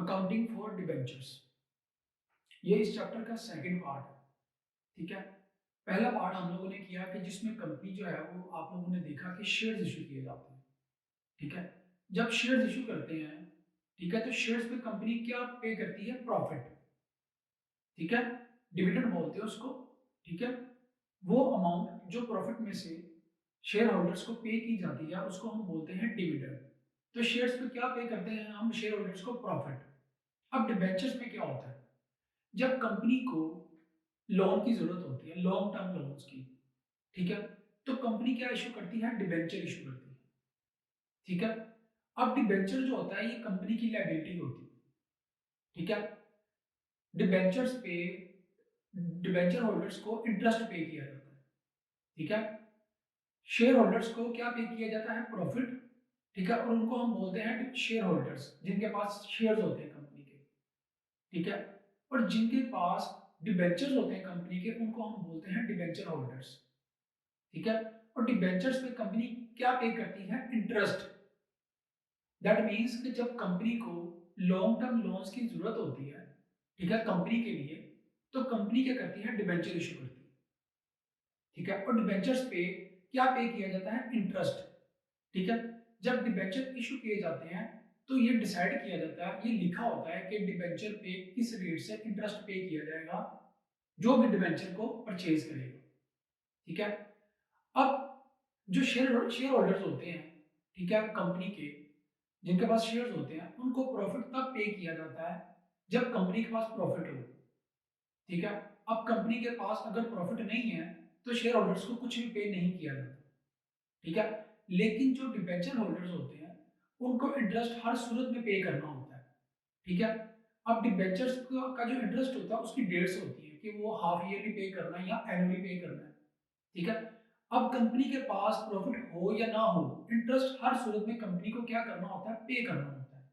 Accounting for debentures. ये इस chapter का सेकंड पार्ट है। ठीक है। पहला पार्ट हम लोगों ने किया कि जिसमें कंपनी जो है वो आप लोगों ने देखा कि शेयर्स इशू किए जाते हैं। ठीक है। जब शेयर्स इशू करते हैं, ठीक है, तो शेयर्स पे कंपनी क्या पे करती है? प्रॉफिट। ठीक है। डिविडेंड बोलते हैं उसको। ठीक है। वो अमाउंट जो प्रॉफिट में से शेयर होल्डर्स को पे की जाती है उसको हम बोलते हैं डिविडेंड। तो शेयर्स पे क्या पे करते हैं हम? शेयर होल्डर्स को प्रॉफिट। अब डिबेंचर्स में क्या होता है? जब कंपनी को लोन की जरूरत होती है, लॉन्ग टर्म लोन्स की, ठीक है, तो कंपनी क्या इशू करती है? डिबेंचर इशू करती है। ठीक है। अब डिबेंचर जो होता है ये कंपनी की लायबिलिटी होती है। ठीक है। डिबेंचर्स पे डिबेंचर होल्डर्स को इंटरेस्ट पे किया जाता है। ठीक है। शेयर होल्डर्स को क्या पे किया जाता है? प्रॉफिट। ठीक है। और उनको हम बोलते हैं शेयर होल्डर्स, जिनके पास शेयर्स होते हैं कंपनी के। ठीक है। और जिनके पास डिबेंचर्स होते हैं कंपनी के, उनको हम बोलते हैं डिबेंचर होल्डर्स। ठीक है। और डिबेंचर्स पे कंपनी क्या पे करती है? इंटरेस्ट। दैट मींस कि जब कंपनी को लॉन्ग टर्म लोन्स की जरूरत होती है, ठीक है, कंपनी के लिए, तो कंपनी क्या करती है? डिबेंचर इशू करती है। ठीक है। और डिबेंचर्स पे क्या पे किया जाता है? इंटरेस्ट। ठीक है। जब डिबेंचर इशू किए जाते हैं तो ये डिसाइड किया जाता है, ये लिखा होता है कि डिबेंचर पे किस रेट से इंटरेस्ट पे किया जाएगा जो भी डिबेंचर को परचेज करेगा। ठीक है। अब जो शेयर होल्डर्स होते हैं, ठीक है, कंपनी के, जिनके पास शेयर्स होते हैं, उनको प्रॉफिट तब पे किया जाता है जब कंपनी के पास प्रॉफिट हो। ठीक है। अब कंपनी के पास अगर प्रॉफिट नहीं है तो शेयर होल्डर्स को कुछ भी पे नहीं किया जाता। ठीक है। लेकिन जो डिबेंचर होल्डर्स होते हैं उनको इंटरेस्ट हर सूरत में पे करना होता है। ठीक है। अब डिबेंचर्स का जो इंटरेस्ट होता है उसकी डेट्स होती है कि वो हाफ ईयरली पे करना है या एनुअली पे करना है। ठीक है। अब कंपनी के पास प्रॉफिट हो या ना हो, इंटरेस्ट हर सूरत में कंपनी को क्या करना होता है? पे करना होता है।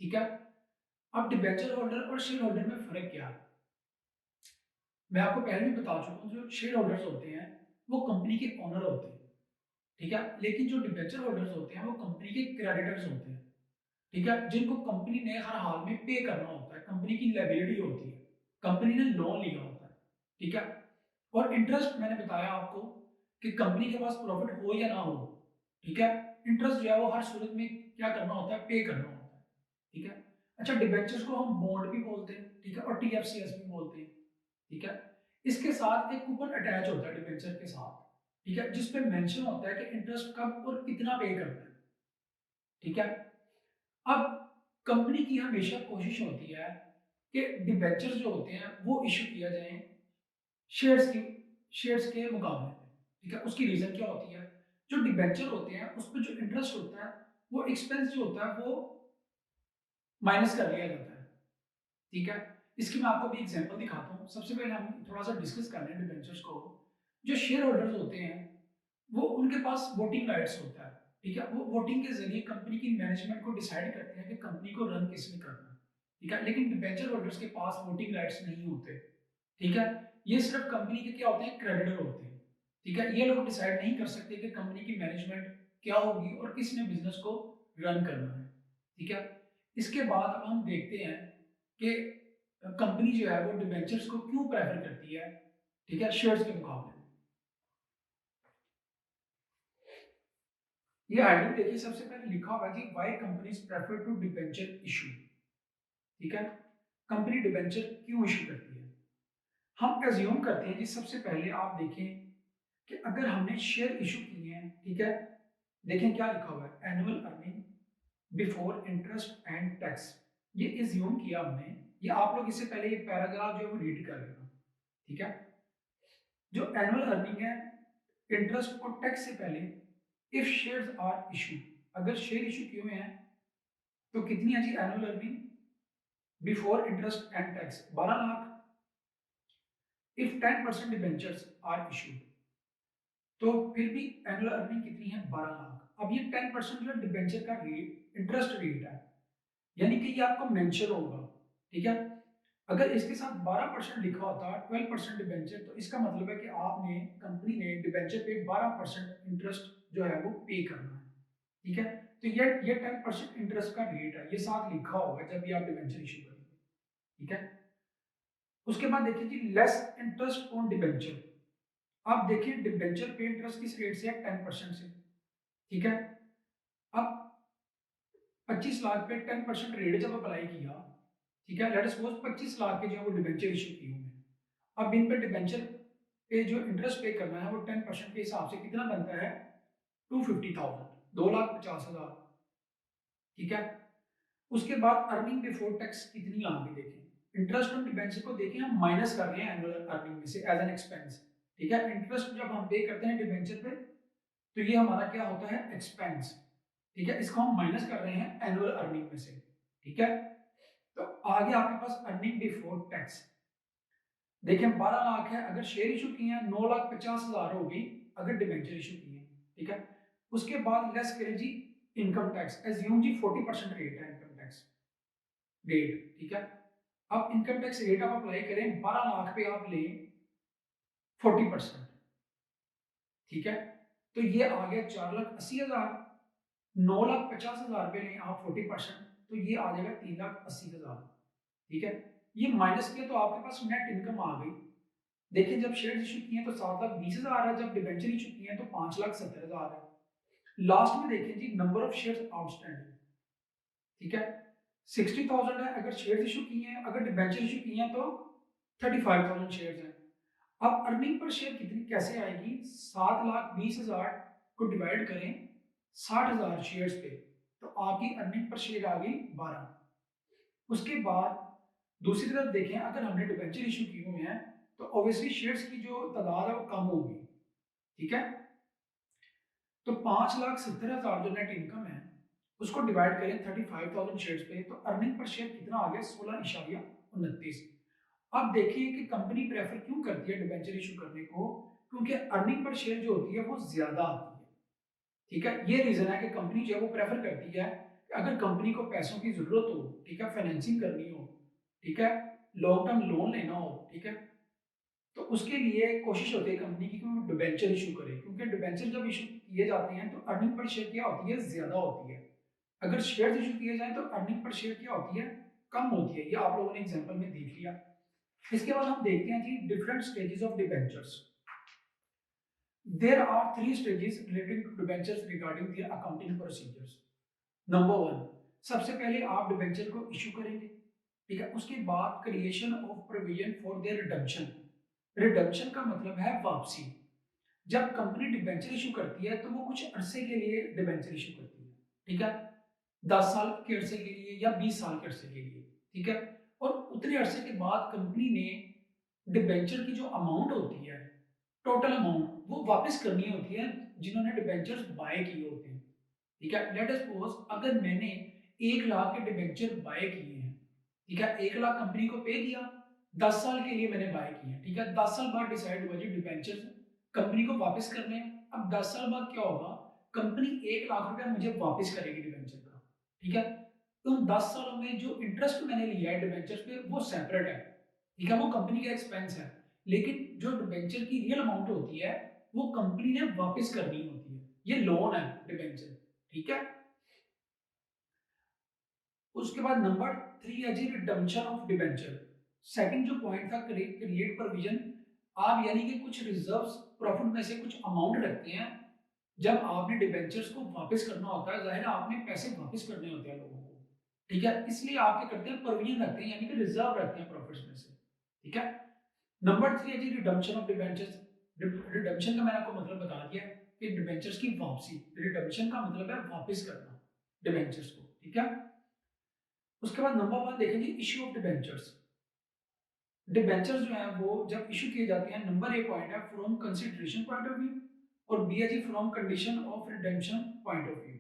ठीक है। अब डिबेंचर होल्डर और शेयर होल्डर में फर्क क्या है? मैं आपको पहले भी बता चुका हूं, जो शेयर होल्डर्स होते हैं वो कंपनी के ओनर होते हैं। ठीक है। लेकिन जो डिबेंचर होल्डर्स होते हैं वो कंपनी के क्रेडिटर्स होते हैं। ठीक है। जिनको कंपनी ने हर हाल में पे करना होता है, कंपनी की लायबिलिटी होती है, कंपनी ने लोन लिया होता है। ठीक है। और इंटरेस्ट मैंने बताया आपको कि कंपनी के पास प्रॉफिट हो या ना हो, ठीक है, इंटरेस्ट जो है वो हर सूरत में क्या करना होता है? पे करना होता है। ठीक है। अच्छा, डिबेंचर्स को हम बॉन्ड भी बोलते हैं, ठीक है, और टीएफसीएस भी बोलते हैं। ठीक है। इसके साथ एक कूपन अटैच होता है डिबेंचर के साथ, ठीक है, जिसपे मेंशन होता है कि इंटरेस्ट कब और कितना पे करना है। ठीक है। अब कंपनी की हमेशा कोशिश होती है कि डिबेंचर्स जो होते हैं वो इशू किया जाए शेयर्स की शेयर्स के मुकाबले में। ठीक है। उसकी रीजन क्या होती है? जो डिबेंचर होते हैं उस पर जो इंटरेस्ट होता है, वो एक्सपेंस जो होता है वो माइनस कर लिया जाता है। ठीक है। इसकी मैं आपको भी एग्जांपल दिखाता हूँ। सबसे पहले हम थोड़ा सा डिस्कस कर लें डिबेंचर्स को। जो शेयर होल्डर्स होते हैं वो, उनके पास वोटिंग राइट्स होता है। ठीक है। वो वोटिंग के जरिए कंपनी की मैनेजमेंट को डिसाइड करते हैं कि कंपनी को रन किसने करना है। ठीक है। लेकिन डिबेंचर होल्डर्स के पास वोटिंग राइट्स नहीं होते। ठीक है। ये सिर्फ कंपनी के क्या होते हैं? क्रेडिटर होते हैं। ठीक है। ये लोग डिसाइड नहीं कर सकते कि कंपनी की मैनेजमेंट क्या होगी और किसने बिजनेस को रन करना है। ठीक है। इसके बाद अब हम देखते हैं कि कंपनी जो है वो डिबेंचर्स को क्यों प्रेफर करती है, ठीक है, शेयर्स के मुकाबले में। ये हेडिंग देखिए, सबसे पहले लिखा हुआ है कि why companies prefer to debenture issue. ठीक है। कंपनी डिबेंचर क्यों इशू करती है? हम एज्यूम करते हैं कि सबसे पहले आप देखें कि अगर हमने शेयर इशू किए हैं, ठीक है, देखें क्या लिखा हुआ है, annual earning before interest and tax. ये एज्यूम किया हमने। ये आप लोग इससे पहले ये पैराग्राफ जो है वो रीड कर लेना। ठीक है। जो एनुअल अर्निंग है इंटरेस्ट और टैक्स से पहले, इफ शेयर्स आर इशू, अगर शेयर इशू किए हुए हैं तो कितनी है जी annual earning before interest and tax? 12 lakh. If 10% debentures are issued, तो फिर भी एनुअल अर्निंग कितनी है? 12 लाख। अब ये 10% जो डिबेंचर का रेट, इंटरेस्ट रेट है, यानी कि ये आपको मेंशन होगा। ठीक है। अगर इसके साथ 12% लिखा होता, 12% डिबेंचर, तो इसका मतलब है कि आपने, कंपनी ने डिबेंचर पे 12% इंटरेस्ट जो है वो पे करना है। ठीक है। तो ये 10% इंटरेस्ट का रेट है, ये साथ लिखा होगा जब भी आप डिबेंचर इशू करेंगे, ठीक है। उसके बाद देखिए जी, लेस इंटरेस्ट ऑन डिबेंचर। आप देखिए डिबेंचर पे इंटरेस्ट किस रेट से है, 10% से, ठीक है। अब 25 लाख पे 10% रेट जब अप्लाई किया, ठीक है, लेट अस सपोज 25 लाख के जो है वो डिबेंचर इशू किए होंगे। अब इन पे डिबेंचर पे जो इंटरेस्ट पे करना है वो 10% के हिसाब से कितना बनता है, 250,000, 2,50,000, ठीक है। उसके बाद अर्निंग बिफोर टैक्स कितनी आ गई देखें, इंटरेस्ट ऑन डिबेंचर को देखें हम माइनस कर रहे हैं एनुअल अर्निंग में से एज एन एक्सपेंस, ठीक है। इंटरेस्ट जब हम पे करते हैं डिबेंचर पे तो ये हमारा क्या होता है, एक्सपेंस, ठीक है। इसको हम माइनस कर रहे हैं एनुअल अर्निंग में से, ठीक है। तो आगे आपके पास अर्निंग बिफोर टैक्स, देखिए 12 लाख है अगर शेयर इशू किए हैं, 9,50,000 हो गई अगर डिबेंचर इशू किए हैं, ठीक है। उसके बाद लेस करें जी इनकम टैक्स, एज्यूम जी 40% रेट है इनकम टैक्स रेट, ठीक है। अब इनकम टैक्स रेट आप अप्लाई करें, 12 लाख पे आप लें 40%, ठीक है। तो ये आ गया 4,80,000, 9,50,000 पे लें आप 40%, तो ये आ जाएगा 3,80,000, ठीक है। ये माइनस किया तो आपके पास नेट इनकम आ गई। देखिए जब शेयर इशू किए तो 7,20,000 है, जब डिबेंचर इशू किए तो 5,70,000 है। लास्ट में देखिए जी नंबर ऑफ शेयर आउटस्टैंडिंग, ठीक है, 60,000 है अगर शेयर इशू किए हैं, अगर डिबेंचर इशू किए हैं तो 35,000 शेयर हैं। अब अर्निंग पर शेयर कितनी कैसे आएगी, 7,20,000 को डिवाइड करें 60,000 शेयर्स पे, तो आपकी अर्निंग पर शेयर आ गई 12। उसके बाद दूसरी तरफ देखें, अगर हमने डिबेंचर इशू किए हुए हैं तो ऑब्वियसली शेयर्स की जो तादाद है वो कम होगी, ठीक है। तो 5,70,000 जो नेट इनकम है उसको डिवाइड करें 35,000 शेयर्स पे, तो अर्निंग पर शेयर कितना आ गया, 16.29। अब देखिए कि कंपनी प्रेफर क्यों करती है डिबेंचर इशू करने को, क्योंकि अर्निंग पर शेयर जो होती है वो ज्यादा आती है, ठीक है। ये रीजन है कि कंपनी जो है वो प्रेफर करती है कि अगर कंपनी को पैसों की जरूरत हो, ठीक है, फाइनेंसिंग करनी हो, ठीक है, लॉन्ग टर्म लोन लेना हो, ठीक है, तो उसके लिए कोशिश होती है कंपनी की कि वो डिबेंचर इशू करे, क्योंकि डिबेंचर जब इशू किए जाते हैं तो अर्निंग पर शेयर क्या होती है, ज्यादा होती है। अगर शेयर इशू किए जाए तो अर्निंग पर शेयर क्या होती है, कम होती है। ये आप लोगों ने एग्जांपल में देख लिया। इसके बाद हम देखते हैं जी different stages of debentures. There are 3 stages related to debentures regarding their accounting procedures. Number 1, सबसे पहले आप डिबेंचर को इशू करेंगे, ठीक है। उसके बाद creation of provision for their redemption. Redemption का मतलब है वापसी। जब कंपनी डिबेंचर इशू करती है तो वो कुछ अरसे के लिए डिबेंचर इशू करती है, ठीक है, 10 साल के अरसे के लिए या 20 साल के अरसे के लिए, ठीक है। और उतने अरसे के बाद कंपनी ने डिबेंचर की जो अमाउंट होती है, टोटल अमाउंट, वो वापस करनी होती है जिन्होंने डिबेंचर्स बाय किए होते हैं, ठीक है। लेट अस सपोज अगर मैंने 1 लाख के डिबेंचर बाय किए हैं, ठीक है, 1 लाख कंपनी को पे किया, 10 साल के लिए मैंने बाय किए हैं, ठीक है। 10 साल बाद डिसाइड हुआ जी डिबेंचर कंपनी को वापस करने हैं। अब 10 साल बाद क्या होगा, कंपनी 1 लाख रुपया मुझे वापस करेगी डिबेंचर का, ठीक है। तो उन 10 सालों में जो इंटरेस्ट मैंने लिया है डिबेंचर पे वो सेपरेट है, ठीक है, वो कंपनी का एक्सपेंस है। लेकिन जो डिबेंचर की रियल अमाउंट होती है वो कंपनी ने वापस करनी होती है, ये लोन है डिबेंचर, ठीक है। उसके बाद नंबर 3 है जी रिडम्पशन ऑफ डिबेंचर। सेकंड जो पॉइंट था, क्रिएट प्रोविजन। आप यानी कि कुछ रिजर्व्स, प्रॉफिट में से कुछ अमाउंट रखते हैं जब आपने डिबेंचर्स को वापस करना होता है, जाहिर है आपने पैसे वापस करने होते हैं लोगों को, ठीक है, इसलिए आप क्या करते हैं, प्रोविजन रखते हैं यानी कि रिजर्व रखते हैं प्रॉफिट्स में से, ठीक है। नंबर 3 है जी रिडम्पशन ऑफ डिबेंचर्स। रिडम्पशन का मैंने आपको मतलब बता दिया कि डिबेंचर्स की वापसी, रिडम्पशन का मतलब है वापस करना डिबेंचर्स को, ठीक है। उसके बाद नंबर 1 देखेंगे इश्यू ऑफ डिबेंचर्स। डिबेंचर्स जो है वो जब इशू किए जाते हैं, नंबर ए पॉइंट है from consideration point of view, और बी है जी from condition of redemption point of view,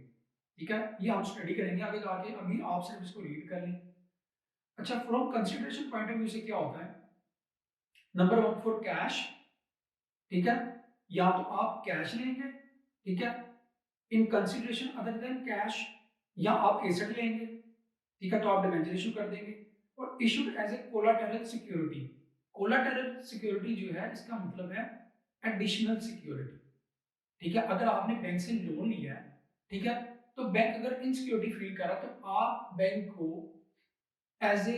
ठीक है। ये हम स्टडी करेंगे आगे जाके, अभी आप सिर्फ इसको रीड कर लें। अच्छा, from consideration point of view से क्या होता है, नंबर 1 फॉर कैश, ठीक है, या तो आप कैश लेंगे, ठीक है, in consideration other than cash, या आप एसेट लेंगे, ठीक है, तो आप डिबेंचर इशू कर देंगे। और issued as a collateral security. Collateral security जो है इसका मतलब है एडिशनल सिक्योरिटी, ठीक है। अगर आपने बैंक से लोन लिया है, ठीक है, तो बैंक अगर इनसिक्योरिटी फील कर रहा है तो आप बैंक को as a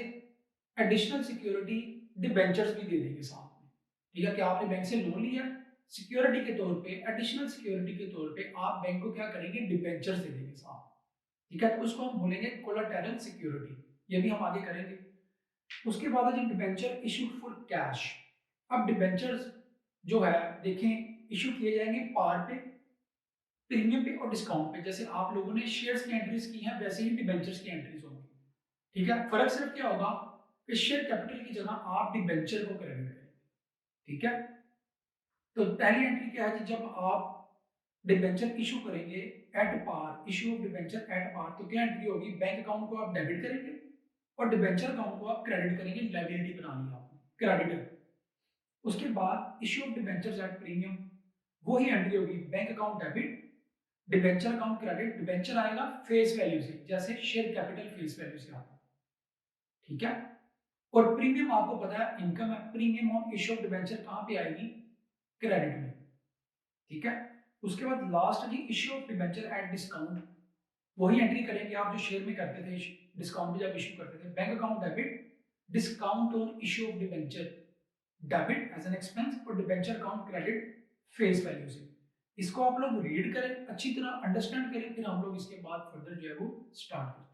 additional security debentures भी दे देंगे साथ में। ठीक है, कि आपने बैंक से लोन लिया, सिक्योरिटी के तौर पे, एडिशनल सिक्योरिटी के तौर पे आप बैंक को क्या करेंगे, डिबेंचर्स दे देंगे साथ। ठीक है, तो उसको हम बोलेंगे कोलाटेरल सिक्योरिटी, ये भी हम आगे करेंगे। उसके बाद है जी डिबेंचर इशूड फॉर कैश। अब डिबेंचर्स जो है देखें इशू किए जाएंगे पार पे, प्रीमियम पे और डिस्काउंट पे। जैसे आप लोगों ने शेयर्स की एंट्रीज की हैं वैसे ही डिबेंचर्स की एंट्रीज होंगी। ठीक है, फर्क सिर्फ क्या होगा कि शेयर कैपिटल की जगह आप डिबेंचर को क्रेडिट करेंगे। ठीक है, तो पहली एंट्री क्या है कि जब आप डिबेंचर इशू करेंगे at par, issue of debenture at par, तो क्या एंट्री होगी, बैंक अकाउंट को आप डेबिट करेंगे और डिबेंचर अकाउंट को आप क्रेडिट करेंगे, लायबिलिटी बनानी है आपने क्रेडिटर। उसके बाद issue of debentures at premium, वही एंट्री होगी, bank account debit, debenture account credit. Debenture आएगा फेस वैल्यू से, जैसे शेयर कैपिटल फेस वैल्यू से आता है। ठीक है, और प्रीमियम आपको पता है इनकम है, premium on issue of debenture कहां पे आएगी, क्रेडिट में। ठीक है, उसके बाद लास्ट जी issue of debenture at discount, वही एंट्री करेंगे आप जो शेयर में करते थे, डिस्काउंट पे जब इशू करते थे। Bank account debit, discount on issue of debenture debit as an expense, और debenture account credit face value से। इसको आप लोग रीड करें अच्छी तरह, अंडरस्टैंड करें, फिर हम लोग इसके बाद फर्दर जो है वो स्टार्ट करें।